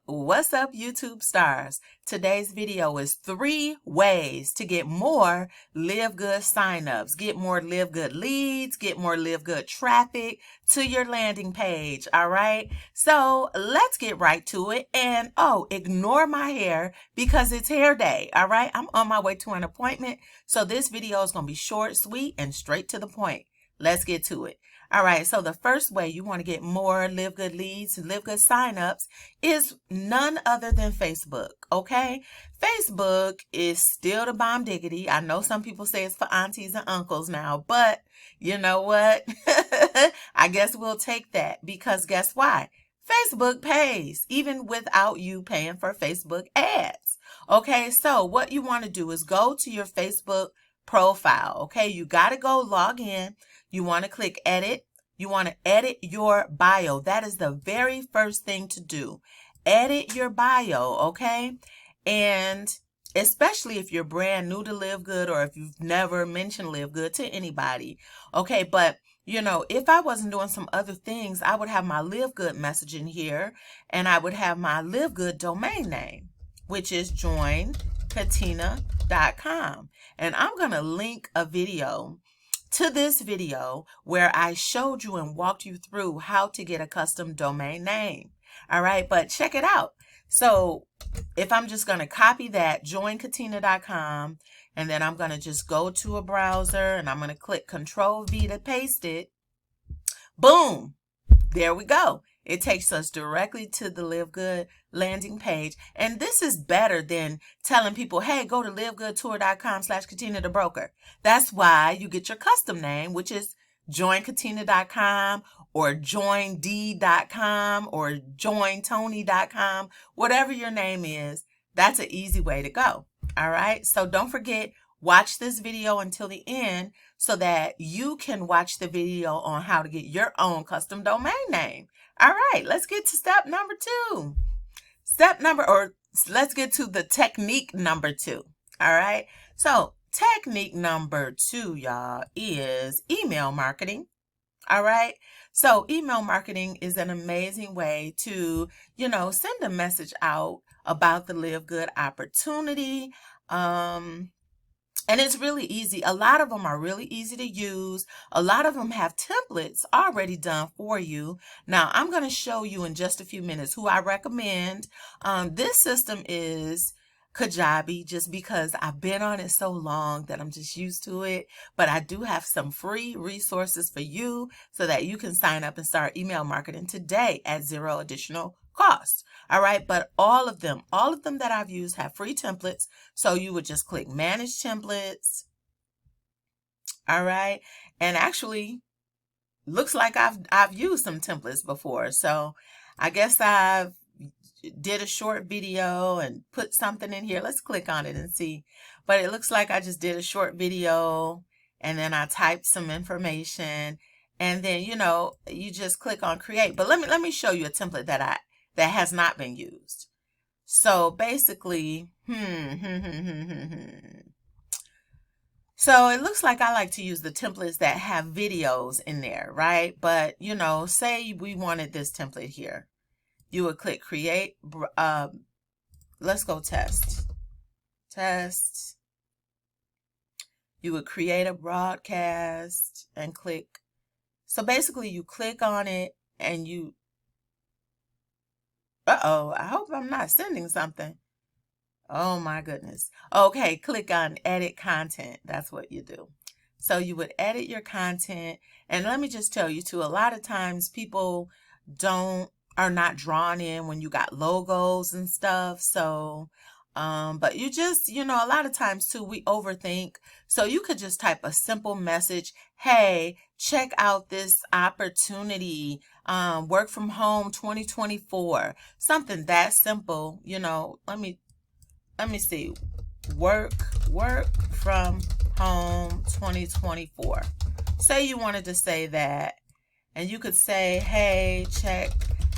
What's up, YouTube stars? Today's video is 3 ways to get more LiveGood signups, get more LiveGood leads, get more LiveGood traffic to your landing page. All right, so let's get right to it. And ignore my hair because it's hair day. All right, I'm on my way to an appointment, so this video is gonna be short, sweet, and straight to the point. Let's get to it. All right, so the first way you want to get more LiveGood leads and LiveGood signups is none other than Facebook, okay? Facebook is still the bomb diggity. I know some people say it's for aunties and uncles now, but you know what? I guess we'll take that because guess why? Facebook pays, even without you paying for Facebook ads. Okay, so what you want to do is go to your Facebook profile, okay? You got to go log in. You want to click edit. You want to edit your bio. That is the very first thing to do. Edit your bio, okay? And especially if you're brand new to LiveGood or if you've never mentioned LiveGood to anybody, okay? But you know, if I wasn't doing some other things, I would have my LiveGood message in here and I would have my LiveGood domain name, which is joinkatina.com. And I'm going to link a video to this video where I showed you and walked you through how to get a custom domain name. All right, but check it out. So if I'm just going to copy that, joinkatina.com, and then I'm going to just go to a browser and I'm going to click Control V to paste it. Boom. There we go. It takes us directly to the LiveGood landing page. And this is better than telling people, hey, go to livegoodtour.com/Katina the broker. That's why you get your custom name, which is joinkatina.com or joind.com or jointony.com. Whatever your name is, that's an easy way to go. All right. So don't forget, watch this video until the end so that you can watch the video on how to get your own custom domain name. All right, let's get to step number 2. Let's get to the technique number 2. All right, so technique number 2, y'all, is email marketing. All right, so email marketing is an amazing way to, send a message out about the LiveGood opportunity. And it's really easy. A lot of them are really easy to use. A lot of them have templates already done for you. Now, I'm going to show you in just a few minutes who I recommend. This system is Kajabi just because I've been on it so long that I'm just used to it. But I do have some free resources for you so that you can sign up and start email marketing today at 0 additional cost. All right, but all of them that I've used have free templates. So you would just click manage templates. All right, and actually looks like I've used some templates before. So I guess I've did a short video and put something in here. Let's click on it and see. But it looks like I just did a short video and then I typed some information and then you just click on create. But let me show you a template that has not been used. So basically, so it looks like I like to use the templates that have videos in there, right? But, say we wanted this template here. You would click create. Let's go test. Test. You would create a broadcast and click. So basically you click on it and you I hope I'm not sending something. Oh my goodness. Okay, click on edit content. That's what you do. So you would edit your content. And let me just tell you too, a lot of times people are not drawn in when you got logos and stuff. So, but you just, a lot of times too, we overthink. So you could just type a simple message. Hey, check out this opportunity. Work from home 2024. Something that simple, let me see. Work from home 2024. Say you wanted to say that, and you could say, hey, check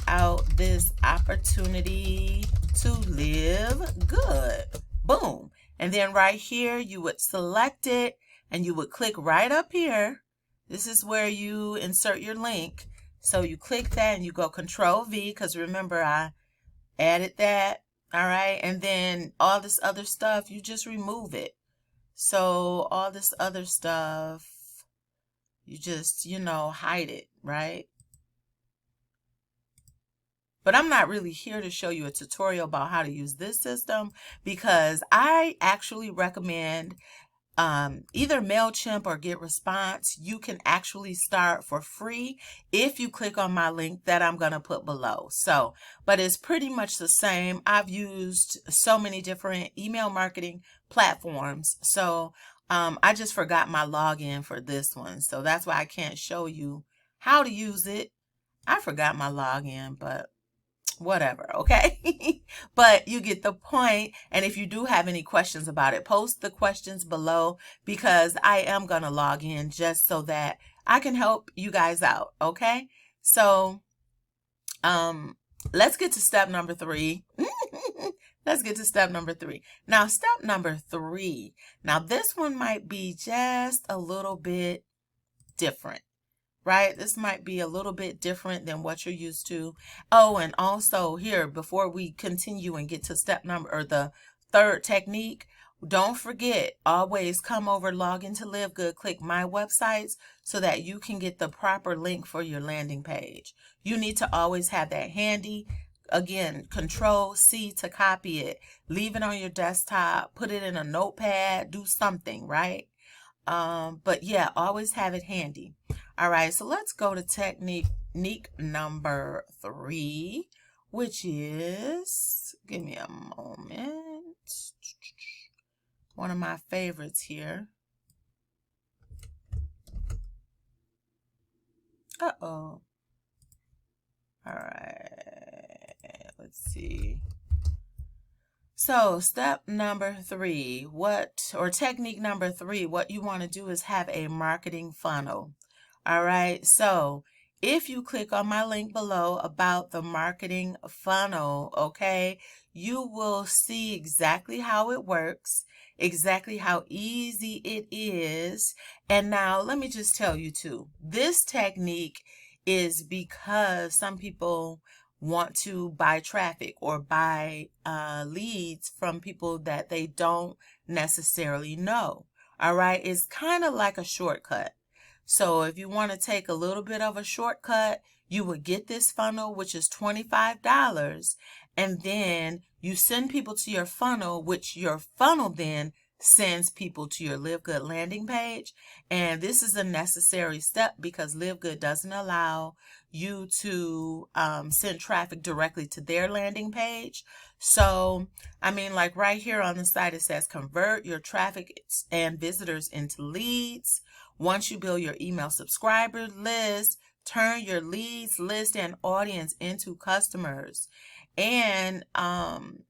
out this opportunity to live good. Boom. And then right here, you would select it and you would click right up here. This is where you insert your link. So you click that and you go Control V because remember I added that. All right. And then all this other stuff, you just remove it. So all this other stuff, you just, hide it, right? But I'm not really here to show you a tutorial about how to use this system, because I actually recommend either MailChimp or GetResponse. You can actually start for free if you click on my link that I'm going to put below. So, but it's pretty much the same. I've used so many different email marketing platforms. So I just forgot my login for this one. So that's why I can't show you how to use it. I forgot my login, but whatever, okay? But you get the point. And if you do have any questions about it, post the questions below, because I am going to log in just so that I can help you guys out, okay? So let's get to step number 3. Let's get to step number 3. Now, step number 3. Now, this one might be just a little bit different. Right? This might be a little bit different than what you're used to. Oh, and also here, before we continue and get to step number, or the third technique, don't forget, always come over, log into LiveGood, click my websites so that you can get the proper link for your landing page. You need to always have that handy. Again, Control-C to copy it. Leave it on your desktop, put it in a notepad, do something, right? But yeah, always have it handy. All right, so let's go to technique number 3, which is, give me a moment, one of my favorites here. Uh-oh. All right, let's see. So step number 3, technique number 3, what you want to do is have a marketing funnel. All right, so if you click on my link below about the marketing funnel, okay, you will see exactly how it works, exactly how easy it is. And now let me just tell you too, this technique is because some people want to buy traffic or buy leads from people that they don't necessarily know. All right, it's kind of like a shortcut. So if you want to take a little bit of a shortcut, you would get this funnel, which is $25, and then you send people to your funnel, which your funnel then sends people to your LiveGood landing page. And this is a necessary step because LiveGood doesn't allow you to send traffic directly to their landing page. So, I mean, like right here on the site, it says convert your traffic and visitors into leads. Once you build your email subscriber list, turn your leads, list, and audience into customers. And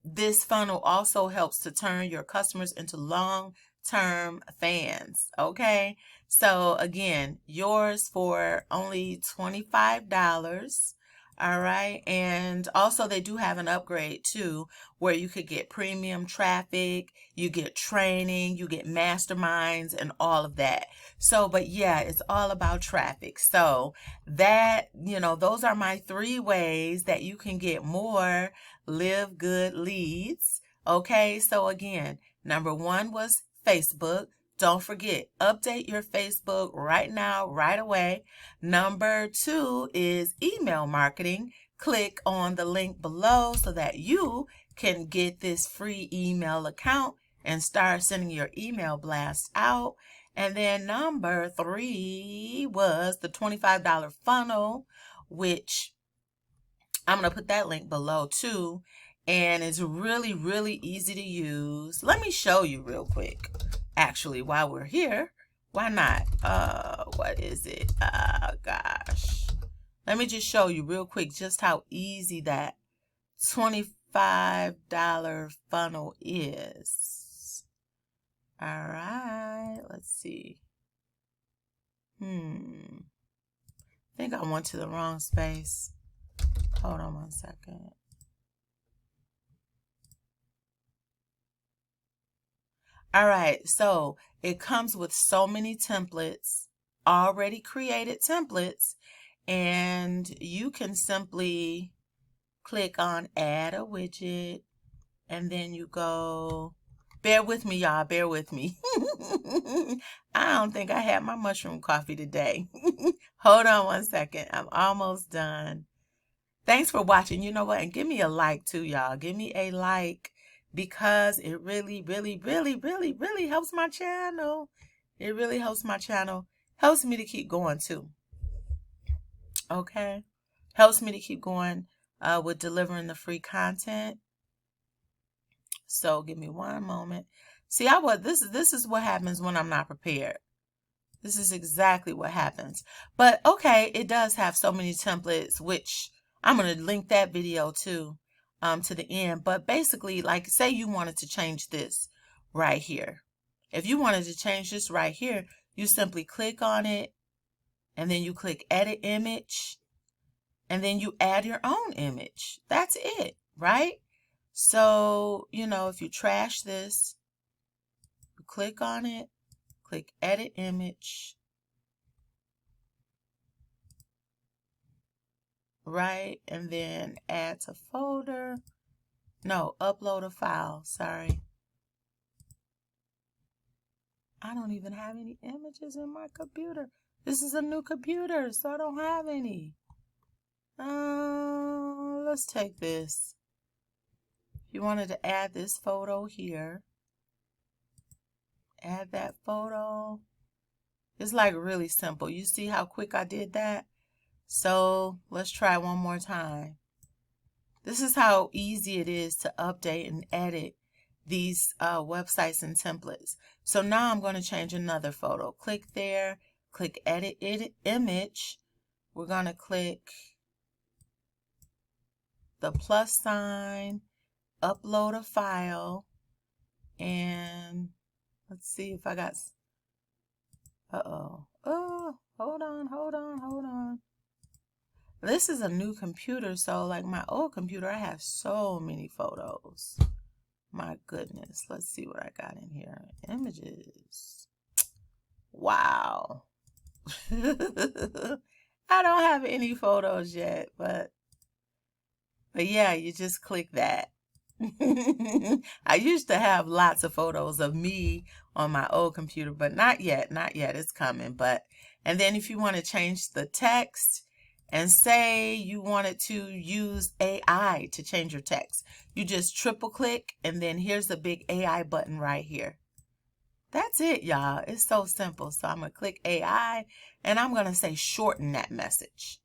this funnel also helps to turn your customers into long-term fans. Okay, so again, yours for only $25. All right, and also they do have an upgrade too, where you could get premium traffic, you get training, you get masterminds, and all of that. So, but yeah, it's all about traffic. So that, those are my 3 ways that you can get more LiveGood leads. Okay, so again, number 1 was Facebook. Don't forget, update your Facebook right now, right away. Number 2 is email marketing. Click on the link below so that you can get this free email account and start sending your email blasts out. And then number 3 was the $25 funnel, which I'm going to put that link below too. And it's really, really easy to use. Let me show you real quick. Actually, while we're here, why not? What is it? Gosh. Let me just show you real quick just how easy that $25 funnel is. All right, let's see. I think I went to the wrong space. Hold on one second. All right, so it comes with so many templates, already created templates, and you can simply click on add a widget, and then you go, bear with me, y'all, bear with me. I don't think I had my mushroom coffee today. Hold on one second. I'm almost done. Thanks for watching. You know what? And give me a like too, y'all. Give me a like because it really, really, really, really, really helps my channel. It really helps my channel. Helps me to keep going too. Okay? Helps me to keep going with delivering the free content. So give me one moment. See, this is what happens when I'm not prepared. This is exactly what happens. But okay, it does have so many templates, which I'm going to link that video too to the end. But basically, like say you wanted to change this right here. If you wanted to change this right here, you simply click on it and then you click edit image and then you add your own image. That's it, right? So, you know, if you trash this, you click on it, click edit image, right? And then add to folder. No, upload a file. Sorry. I don't even have any images in my computer. This is a new computer, so I don't have any. Let's take this. If you wanted to add this photo here, add that photo. It's like really simple. You see how quick I did that? So let's try one more time. This is how easy it is to update and edit these websites and templates. So now I'm going to change another photo. Click there, click edit image. We're going to click the plus sign, upload a file, and let's see if I got, oh, hold on. This is a new computer, so like my old computer, I have so many photos. My goodness, let's see what I got in here. Images. Wow. I don't have any photos yet, but yeah, you just click that. I used to have lots of photos of me on my old computer, but not yet, it's coming. But, and then if you want to change the text and say you wanted to use AI to change your text, you just triple click and then here's the big AI button right here. That's it, y'all. It's so simple. So I'm going to click AI and I'm going to say shorten that message.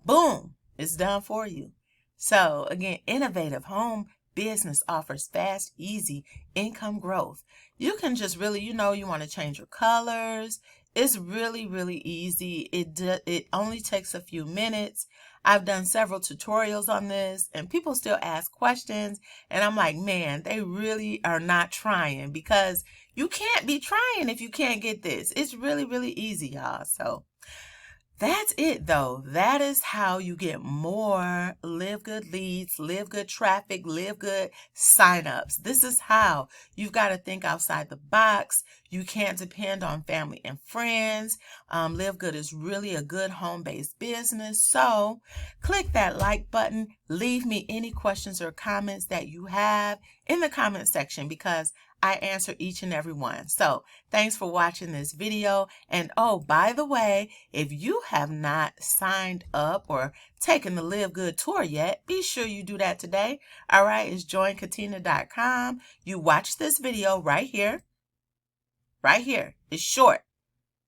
Boom, it's done for you. So again, innovative home business offers fast, easy income growth. You can just really, you know, you want to change your colors. It's really, really easy. It only takes a few minutes. I've done several tutorials on this and people still ask questions. And I'm like, man, they really are not trying because you can't be trying if you can't get this. It's really, really easy, y'all. So that's it though. That is how you get more LiveGood leads, LiveGood traffic, LiveGood signups. This is how. You've got to think outside the box. You can't depend on family and friends. LiveGood is really a good home-based business. So click that like button. Leave me any questions or comments that you have in the comment section because I answer each and every one. So thanks for watching this video. And oh, by the way, if you have not signed up or taken the LiveGood tour yet, be sure you do that today. All right, it's joinkatina.com. You watch this video right here. Right here. It's short,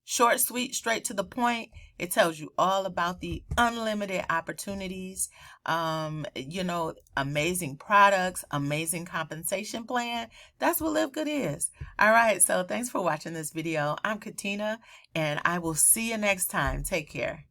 sweet, straight to the point. It tells you all about the unlimited opportunities, you know, amazing products, amazing compensation plan. That's what LiveGood is. All right. So thanks for watching this video. I'm Katina and I will see you next time. Take care.